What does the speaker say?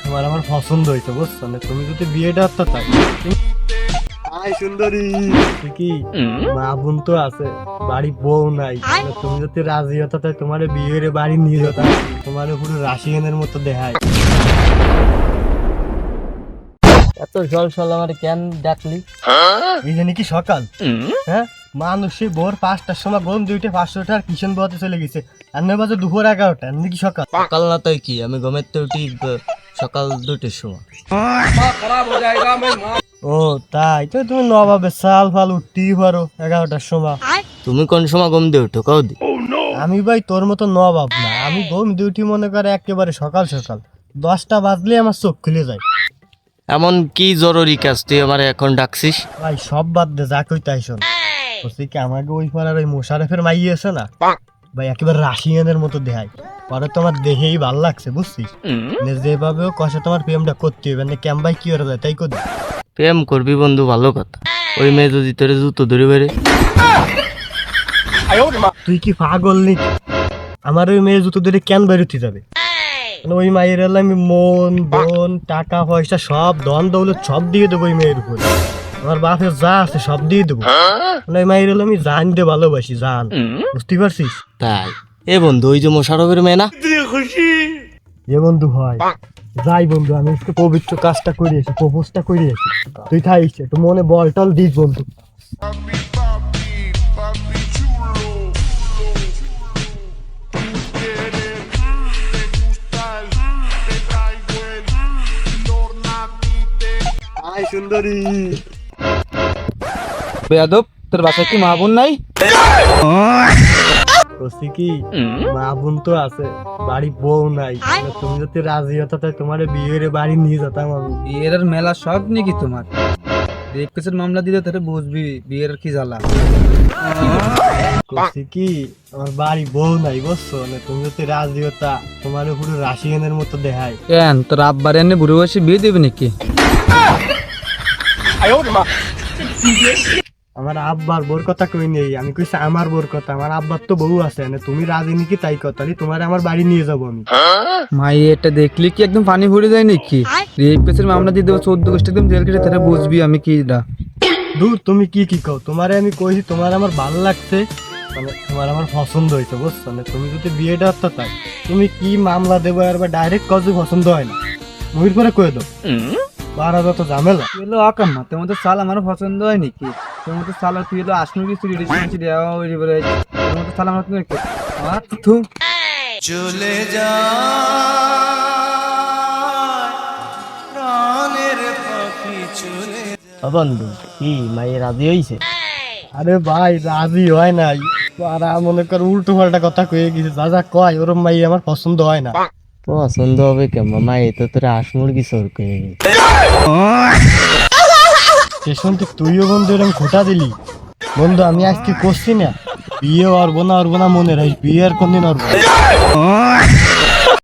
তোমার আমার পছন্দ হয়েছে বুঝছো না, তুমি যদি বিয়েটা করতে চাই। আয় সুন্দরী, তুই কি মা বোন তো আছে, বাড়ি বউ নাই, তুমি যদি রাজি হতো তাই তোমার বিয়ের বাড়ি নিয়ে যেতাম, তোমার পুরো রাশিয়ানের মতো দেখায়। এত জল সল আমার কেন ডাকলি? এই জানি কি সকাল, হ্যাঁ মানুষ সেই ভোর 5টার সময় ঘুম দুইটা 500টা আর কিষণ বহাতে চলে গেছে, আর নয় বাজে দুপুর 11টা, এমনি কি সকাল? সকাল না তাই কি, আমি ঘুমের তো উঠি সকাল 2টার সময়। ও তাই তো, তুমি নবাবের চাল ফাল উঠতেই পারো 11টার সময়। তুমি কোন সময় ঘুম দিয়ে উঠো কাউ দি? আমি ভাই তোর মতো নবাব না, আমি ঘুম ডিউটি মনে করে একেবারে সকাল সকাল 10টা বাজলে আমার চোখ খুলে যায়। এমন কি জরুরি কাজ তুই আমার এখন ডাকছিস? ভাই সব বাদ দে, যা কই তাই শোন। বলছি কি, আমাকে ওই পাড়ার ওই মোশারেফের মাই আছে না ভাই, একেবারে রাশিয়ানের মতো দেখায়, পরে তোমার দেখেই ভাল লাগছে বুঝছিস, যেভাবে কষে তোমার প্রেমটা করতে হবে না, কেম ভাই কি করা যায় তাই কর। প্রেম করবি বন্ধু, ভালো কথা। ওই মেয়ে যদি তোর জুতো ধরে বেড়ে। তুই কি পাগল নাকি? আমার ওই মেয়ে জুতো ধরে কেন বেরোতে যাবে? মানে ওই মায়ের আমি মন বোন টাকা পয়সা সব ধন দৌলত সব দিয়ে দেবো ওই মেয়ের উপর, আমার বাপের যা আছে সব দিয়ে দেবো। মানে ওই মায়ের আমি জান দিয়ে ভালোবাসি, জান, বুঝতে পারছিস? তাই এ বন্ধু, ওই যে মোশারফের মেয়ে না? এ বন্ধু হয় যাই বন্ধু, আমি একটু পবিত্র কাজটা করিয়েছি, প্রপোজটা করিয়েছি, তুই থাইস একটু মনে বল টল দিস বন্ধু। আয় সুন্দরী, বেয়াদব, তোর বাসায় কি মা বোন নাই? বলছি কি মা বোন তো আছে, বাড়ি বউ নাই, তুমি যদি রাজি হতো তাই তোমার বিয়ের বাড়ি নিয়ে যেতাম আমি। বিয়ের আর মেলা শখ নাকি তোমার? রেপ কেসের মামলা দিলে তোরে বুঝবি বিয়ের কি জ্বালা। বলছি কি আমার বাড়ি বউ নাই বুঝছো না, তুমি যদি রাজি হতা তোমার পুরো রাশিয়ানের মতো দেখায়। কেন তোর আব্বার এনে বুড়ো বয়সে বিয়ে দেবে নাকি? আমার আব্বার বোর কথা কই নেই, আমি কইছি আমার বোর কথা, আমার আব্বার তো বউ আছে না, তুমি রাজি নাকি তাই কথা, তোমার আমার বাড়ি নিয়ে যাবো আমি। মাই এটা দেখলি কি একদম পানি ভরে যায় নাকি? রেপ কেসের মামলা দিয়ে দেবো 14 গোষ্ঠী একদম জেল কেটে, তোরা বুঝবি আমি কি না। দূর তুমি কি কি কও, তোমারে আমি কইছি তোমার আমার ভালো লাগছে, মানে তোমার আমার পছন্দ হয়েছে বুঝছো না, তুমি যদি বিয়েটা করতে চাই তুমি কি মামলা দেবো আর ডাইরেক্ট কজে পছন্দ হয় না মুভির পরে কয়ে দাও, বারা যত ঝামেলা। তুই হলো অকাম্মা, তোর মতো চাল আমার পছন্দ হয় নাকি? তোর মতো চাল আর তুই হলো আসনু কিছু রিলেশনশিপ দেওয়া ওই বলে তোর মতো চাল আমার তুমি থু চলে যা প্রাণের পাখি চলে। বন্ধু কি মাই রাজি হইছে? আরে ভাই রাজি হয় নাই, আর মনে কর উল্টো পাল্টা কথা কয়ে গেছে, যা যা কয় ওরম মাই আমার পছন্দ হয় না। পছন্দ হবে কেমন? মা এ তো তোর আসমুরগি সর করে গেছে। স্টেশন থেকে তুইও বন্ধু এরকম খোটা দিলি। বন্ধু আমি আজকে করছি না, বিয়ে অর্ব না মনে রাখিস, বিয়ে আর কোনদিন অর্ব।